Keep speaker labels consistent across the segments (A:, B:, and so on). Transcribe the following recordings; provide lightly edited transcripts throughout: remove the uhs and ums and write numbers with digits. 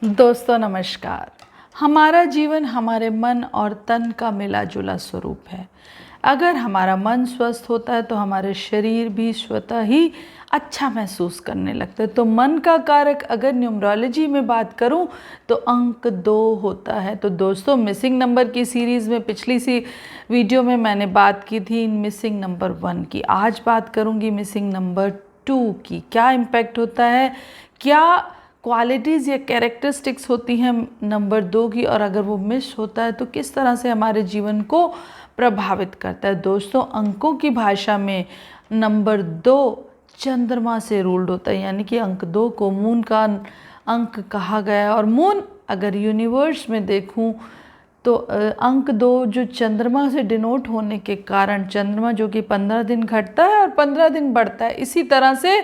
A: दोस्तों नमस्कार। हमारा जीवन हमारे मन और तन का मिला जुला स्वरूप है। अगर हमारा मन स्वस्थ होता है तो हमारे शरीर भी स्वतः ही अच्छा महसूस करने लगता है। तो मन का कारक अगर न्यूमरोलॉजी में बात करूं तो अंक 2 होता है। तो दोस्तों मिसिंग नंबर की सीरीज़ में पिछली सी वीडियो में मैंने बात की थी मिसिंग नंबर 1 की। आज बात करूंगी मिसिंग नंबर 2 की। क्या इम्पैक्ट होता है, क्या क्वालिटीज़ या कैरेक्टरिस्टिक्स होती हैं नंबर 2 की, और अगर वो मिस होता है तो किस तरह से हमारे जीवन को प्रभावित करता है। दोस्तों अंकों की भाषा में नंबर 2 चंद्रमा से रूल्ड होता है, यानी कि अंक 2 को मून का अंक कहा गया है। और मून अगर यूनिवर्स में देखूं तो अंक 2 जो चंद्रमा से डिनोट होने के कारण, चंद्रमा जो कि 15 दिन घटता है और 15 दिन बढ़ता है, इसी तरह से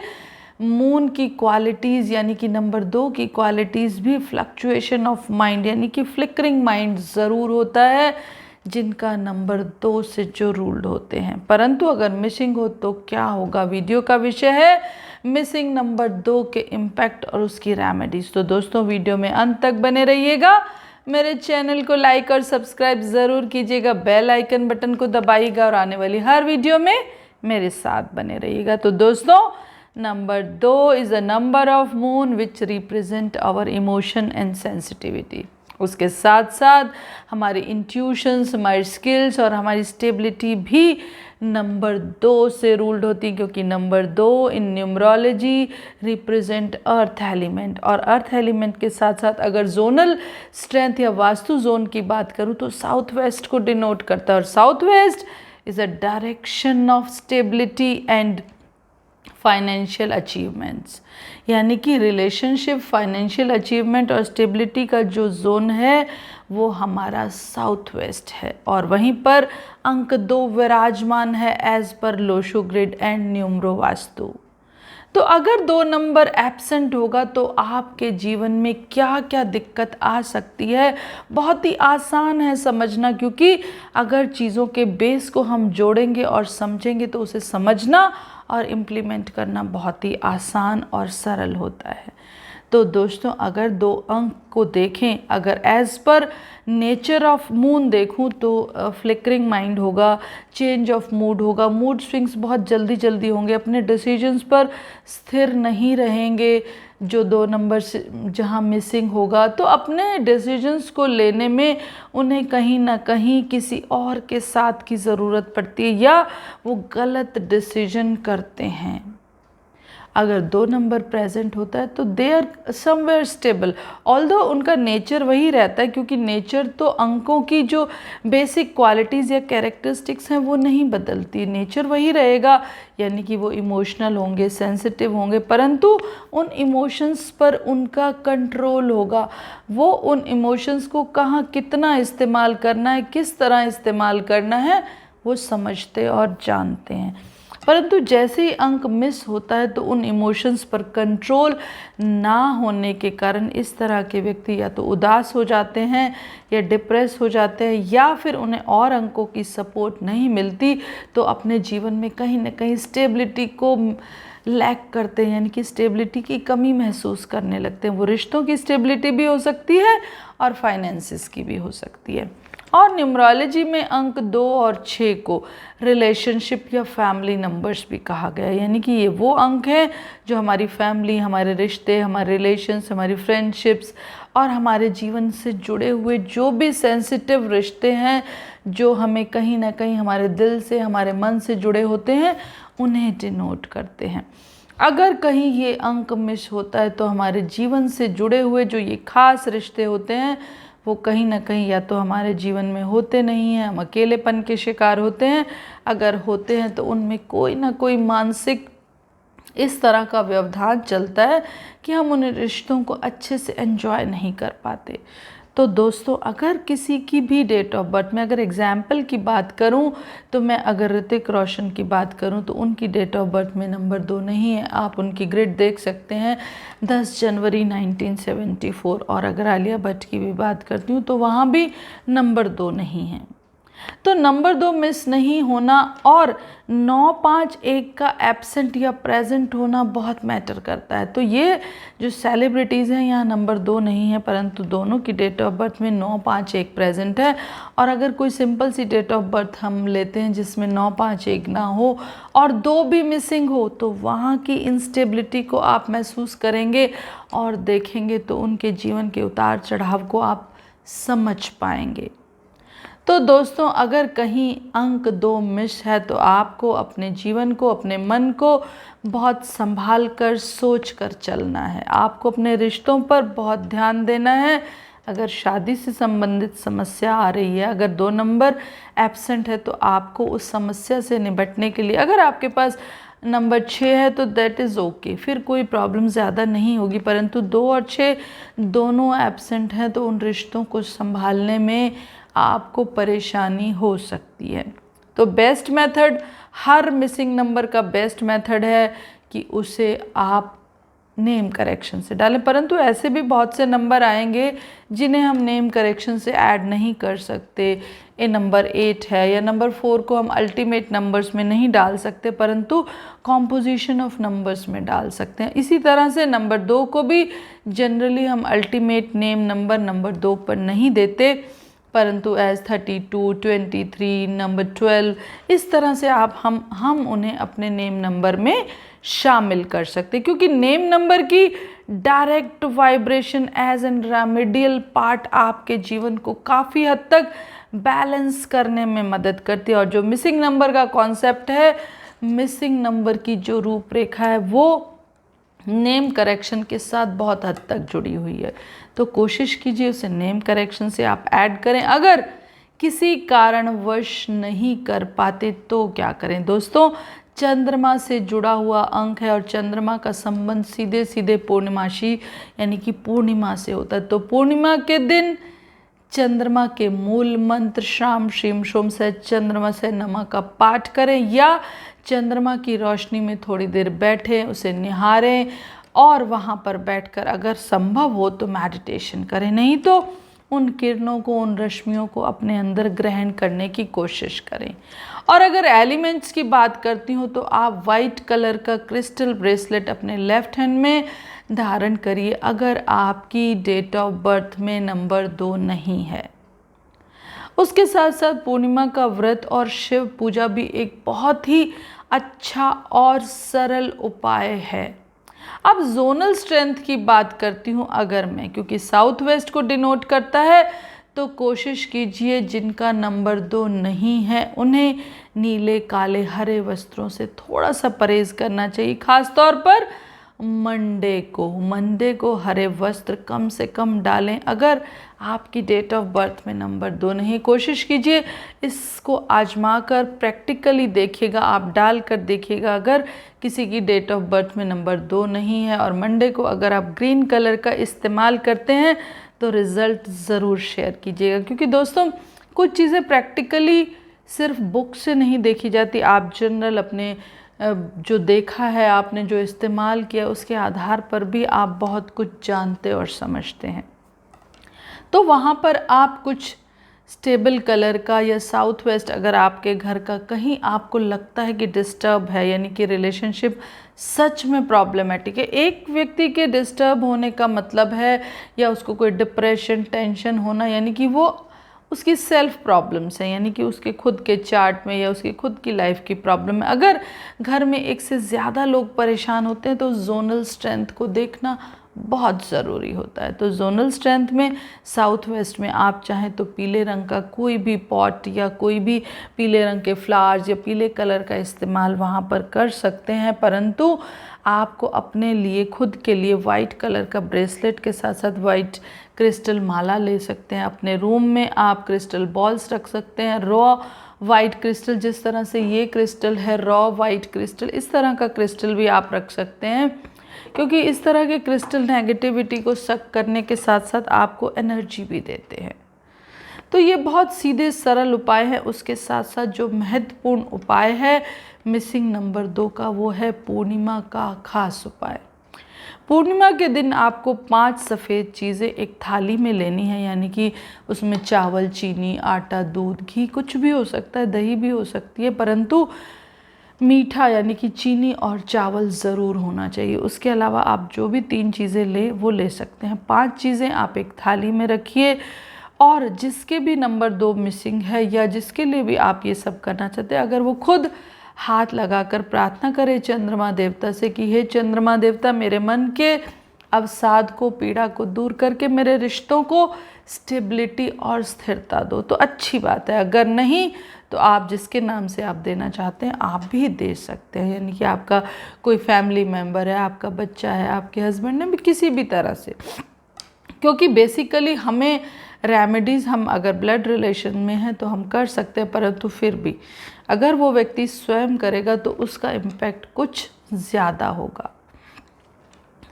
A: मून की क्वालिटीज़ यानी कि नंबर 2 की क्वालिटीज़ भी फ्लक्चुएशन ऑफ माइंड यानी कि फ्लिकरिंग माइंड ज़रूर होता है, जिनका नंबर 2 से जो रूल्ड होते हैं। परंतु अगर मिसिंग हो तो क्या होगा, वीडियो का विषय है मिसिंग नंबर 2 के इम्पैक्ट और उसकी रेमेडीज़। तो दोस्तों वीडियो में अंत तक बने रहिएगा। मेरे चैनल को लाइक और सब्सक्राइब ज़रूर कीजिएगा, बेल आइकन बटन को दबाइएगा और आने वाली हर वीडियो में मेरे साथ बने रहिएगा। तो दोस्तों number 2 is a number of moon which represent our emotion and sensitivity. उसके साथ साथ हमारी इंट्यूशंस, हमारी स्किल्स और हमारी स्टेबिलिटी भी नंबर 2 से रूल्ड होती, क्योंकि नंबर 2 इन न्यूमरोलॉजी रिप्रेजेंट अर्थ एलिमेंट। और अर्थ एलिमेंट के साथ साथ अगर जोनल स्ट्रेंथ या वास्तु जोन की बात करूँ तो साउथ वेस्ट को डिनोट करता है। और south west is a direction of stability and financial achievements, यानी कि रिलेशनशिप, फाइनेंशियल अचीवमेंट और स्टेबिलिटी का जो जोन है वो हमारा साउथ वेस्ट है। और वहीं पर अंक 2 विराजमान है as per Lo Shu grid and numero vastu. तो अगर 2 नंबर एब्सेंट होगा तो आपके जीवन में क्या क्या दिक्कत आ सकती है, बहुत ही आसान है समझना, क्योंकि अगर चीज़ों के बेस को हम जोड़ेंगे और समझेंगे तो उसे समझना और इम्प्लीमेंट करना बहुत ही आसान और सरल होता है। तो दोस्तों अगर 2 अंक को देखें, अगर as per nature of moon देखूं तो फ्लिकरिंग माइंड होगा, चेंज ऑफ मूड होगा, मूड स्विंग्स बहुत जल्दी जल्दी होंगे, अपने डिसीजंस पर स्थिर नहीं रहेंगे। जो 2 नंबर से जहां मिसिंग होगा तो अपने डिसीजंस को लेने में उन्हें कहीं ना कहीं किसी और के साथ की ज़रूरत पड़ती है या वो गलत डिसीजन करते हैं। अगर 2 नंबर प्रेजेंट होता है तो they are somewhere stable, although उनका नेचर वही रहता है, क्योंकि नेचर तो अंकों की जो बेसिक क्वालिटीज़ या कैरेक्टरिस्टिक्स हैं वो नहीं बदलती, नेचर वही रहेगा, यानी कि वो इमोशनल होंगे, सेंसिटिव होंगे, परंतु उन इमोशंस पर उनका कंट्रोल होगा। वो उन इमोशंस को कहाँ कितना इस्तेमाल करना है, किस तरह इस्तेमाल करना है, वो समझते और जानते हैं। परंतु जैसे ही अंक मिस होता है तो उन इमोशंस पर कंट्रोल ना होने के कारण इस तरह के व्यक्ति या तो उदास हो जाते हैं या डिप्रेस हो जाते हैं, या फिर उन्हें और अंकों की सपोर्ट नहीं मिलती तो अपने जीवन में कहीं ना कहीं स्टेबिलिटी को लैक करते हैं, यानी कि स्टेबिलिटी की कमी महसूस करने लगते हैं। वो रिश्तों की स्टेबिलिटी भी हो सकती है और फाइनेंसिस की भी हो सकती है। और न्यूमरोलॉजी में अंक 2 और 6 को रिलेशनशिप या फैमिली नंबर्स भी कहा गया है, यानी कि ये वो अंक हैं जो हमारी फैमिली, हमारे रिश्ते, हमारे रिलेशंस, हमारी फ्रेंडशिप्स और हमारे जीवन से जुड़े हुए जो भी सेंसिटिव रिश्ते हैं, जो हमें कहीं ना कहीं हमारे दिल से, हमारे मन से जुड़े होते हैं, उन्हें डिनोट करते हैं। अगर कहीं ये अंक मिस होता है तो हमारे जीवन से जुड़े हुए जो ये खास रिश्ते होते हैं वो कहीं ना कहीं या तो हमारे जीवन में होते नहीं हैं, हम अकेलेपन के शिकार होते हैं, अगर होते हैं तो उनमें कोई ना कोई मानसिक इस तरह का व्यवधान चलता है कि हम उन रिश्तों को अच्छे से एंजॉय नहीं कर पाते। तो दोस्तों अगर किसी की भी डेट ऑफ बर्थ में, अगर एग्जाम्पल की बात करूं तो मैं अगर ऋतिक रोशन की बात करूं तो उनकी डेट ऑफ बर्थ में नंबर 2 नहीं है। आप उनकी ग्रिड देख सकते हैं 10 जनवरी 1974। और अगर आलिया भट्ट की भी बात करती हूँ तो वहाँ भी नंबर 2 नहीं है। तो नंबर 2 मिस नहीं होना और 951 का एब्सेंट या प्रेजेंट होना बहुत मैटर करता है। तो ये जो सेलिब्रिटीज़ हैं यहाँ नंबर 2 नहीं है, परंतु दोनों की डेट ऑफ बर्थ में 951 प्रेजेंट है। और अगर कोई सिंपल सी डेट ऑफ बर्थ हम लेते हैं जिसमें 951 ना हो और 2 भी मिसिंग हो, तो वहाँ की इंस्टेबिलिटी को आप महसूस करेंगे और देखेंगे तो उनके जीवन के उतार चढ़ाव को आप समझ पाएंगे। तो दोस्तों, अगर कहीं अंक 2 मिस है तो आपको अपने जीवन को, अपने मन को बहुत संभाल कर सोच कर चलना है। आपको अपने रिश्तों पर बहुत ध्यान देना है। अगर शादी से संबंधित समस्या आ रही है, अगर 2 नंबर एब्सेंट है, तो आपको उस समस्या से निपटने के लिए, अगर आपके पास नंबर 6 है तो दैट इज़ ओके, फिर कोई प्रॉब्लम ज़्यादा नहीं होगी। परंतु 2 और 6 दोनों एब्सेंट हैं तो उन रिश्तों को संभालने में आपको परेशानी हो सकती है। तो बेस्ट मेथड, हर मिसिंग नंबर का बेस्ट मेथड है कि उसे आप नेम करेक्शन से डालें। परंतु ऐसे भी बहुत से नंबर आएंगे जिन्हें हम नेम करेक्शन से ऐड नहीं कर सकते। ये नंबर 8 है या नंबर 4 को हम अल्टीमेट नंबर्स में नहीं डाल सकते, परंतु कॉम्पोजिशन ऑफ नंबर्स में डाल सकते हैं। इसी तरह से नंबर 2 को भी जनरली हम अल्टीमेट नेम नंबर 2 पर नहीं देते, परंतु एज 32, 23, नंबर 12, इस तरह से आप हम उन्हें अपने नेम नंबर में शामिल कर सकते हैं। क्योंकि नेम नंबर की direct vibration as an remedial part आपके जीवन को काफ़ी हद तक बैलेंस करने में मदद करती है। और जो मिसिंग नंबर का कॉन्सेप्ट है, मिसिंग नंबर की जो रूपरेखा है वो नेम करेक्शन के साथ बहुत हद तक जुड़ी हुई है। तो कोशिश कीजिए उसे नेम करेक्शन से आप ऐड करें। अगर किसी कारणवश नहीं कर पाते तो क्या करें दोस्तों? चंद्रमा से जुड़ा हुआ अंक है और चंद्रमा का संबंध सीधे सीधे पूर्णिमाशी यानी कि पूर्णिमा से होता है। तो पूर्णिमा के दिन चंद्रमा के मूल मंत्र श्याम श्रीम सोम से चंद्रमा से नमः का पाठ करें या चंद्रमा की रोशनी में थोड़ी देर बैठें, उसे निहारें और वहाँ पर बैठकर अगर संभव हो तो मेडिटेशन करें। नहीं तो उन किरणों को, उन रश्मियों को अपने अंदर ग्रहण करने की कोशिश करें। और अगर एलिमेंट्स की बात करती हूँ तो आप वाइट कलर का क्रिस्टल ब्रेसलेट अपने लेफ्ट हैंड में धारण करिए अगर आपकी डेट ऑफ बर्थ में नंबर 2 नहीं है। उसके साथ साथ पूर्णिमा का व्रत और शिव पूजा भी एक बहुत ही अच्छा और सरल उपाय है। अब जोनल स्ट्रेंथ की बात करती हूँ अगर मैं, क्योंकि साउथ वेस्ट को डिनोट करता है, तो कोशिश कीजिए जिनका नंबर 2 नहीं है उन्हें नीले, काले, हरे वस्त्रों से थोड़ा सा परहेज करना चाहिए। खास तौर पर मंडे को हरे वस्त्र कम से कम डालें। अगर आपकी डेट ऑफ बर्थ में नंबर 2 नहीं, कोशिश कीजिए इसको आजमा कर प्रैक्टिकली देखिएगा, आप डाल कर देखिएगा। अगर किसी की डेट ऑफ बर्थ में नंबर 2 नहीं है और मंडे को अगर आप ग्रीन कलर का इस्तेमाल करते हैं तो रिज़ल्ट ज़रूर शेयर कीजिएगा। क्योंकि दोस्तों कुछ चीज़ें प्रैक्टिकली सिर्फ बुक से नहीं देखी जाती, आप जनरल अपने जो देखा है, आपने जो इस्तेमाल किया, उसके आधार पर भी आप बहुत कुछ जानते और समझते हैं। तो वहाँ पर आप कुछ स्टेबल कलर का या साउथ वेस्ट अगर आपके घर का कहीं आपको लगता है कि डिस्टर्ब है, यानी कि रिलेशनशिप सच में प्रॉब्लमेटिक है, एक व्यक्ति के डिस्टर्ब होने का मतलब है या उसको कोई डिप्रेशन, टेंशन होना, यानी कि वो उसकी सेल्फ प्रॉब्लम्स हैं, यानी कि उसके खुद के चार्ट में या उसकी खुद की लाइफ की प्रॉब्लम है। अगर घर में एक से ज़्यादा लोग परेशान होते हैं तो जोनल स्ट्रेंथ को देखना बहुत ज़रूरी होता है। तो जोनल स्ट्रेंथ में साउथ वेस्ट में आप चाहें तो पीले रंग का कोई भी पॉट या कोई भी पीले रंग के फ्लावर्स या पीले कलर का इस्तेमाल वहाँ पर कर सकते हैं। परंतु आपको अपने लिए, खुद के लिए वाइट कलर का ब्रेसलेट के साथ साथ वाइट क्रिस्टल माला ले सकते हैं। अपने रूम में आप क्रिस्टल बॉल्स रख सकते हैं, रॉ वाइट क्रिस्टल, जिस तरह से ये क्रिस्टल है रॉ वाइट क्रिस्टल, इस तरह का क्रिस्टल भी आप रख सकते हैं। क्योंकि इस तरह के क्रिस्टल नेगेटिविटी को सक करने के साथ साथ आपको एनर्जी भी देते हैं। तो ये बहुत सीधे सरल उपाय है। उसके साथ साथ जो महत्वपूर्ण उपाय है मिसिंग नंबर 2 का, वो है पूर्णिमा का खास उपाय। पूर्णिमा के दिन आपको 5 सफ़ेद चीज़ें एक थाली में लेनी है, यानी कि उसमें चावल, चीनी, आटा, दूध, घी, कुछ भी हो सकता है, दही भी हो सकती है, परंतु मीठा यानी कि चीनी और चावल ज़रूर होना चाहिए। उसके अलावा आप जो भी 3 चीज़ें ले वो ले सकते हैं। 5 चीज़ें आप एक थाली में रखिए और जिसके भी नंबर 2 मिसिंग है या जिसके लिए भी आप ये सब करना चाहते हैं, अगर वो खुद हाथ लगाकर प्रार्थना करे चंद्रमा देवता से कि हे चंद्रमा देवता, मेरे मन के अवसाद को, पीड़ा को दूर करके मेरे रिश्तों को स्टेबिलिटी और स्थिरता दो, तो अच्छी बात है। अगर नहीं तो आप जिसके नाम से आप देना चाहते हैं आप भी दे सकते हैं, यानी कि आपका कोई फैमिली मेम्बर है, आपका बच्चा है, आपके हस्बैंड ने भी, किसी भी तरह से। क्योंकि बेसिकली हमें रेमेडीज़, हम अगर ब्लड रिलेशन में हैं तो हम कर सकते हैं, परंतु फिर भी अगर वो व्यक्ति स्वयं करेगा तो उसका इम्पैक्ट कुछ ज़्यादा होगा।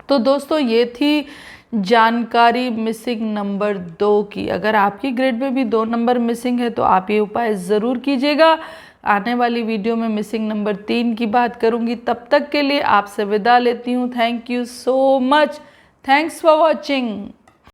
A: तो दोस्तों ये थी जानकारी मिसिंग नंबर 2 की। अगर आपकी ग्रिड में भी 2 नंबर मिसिंग है तो आप ये उपाय ज़रूर कीजिएगा। आने वाली वीडियो में मिसिंग नंबर 3 की बात करूँगी। तब तक के लिए आपसे विदा लेती हूँ। Thank you so much. Thanks for watching.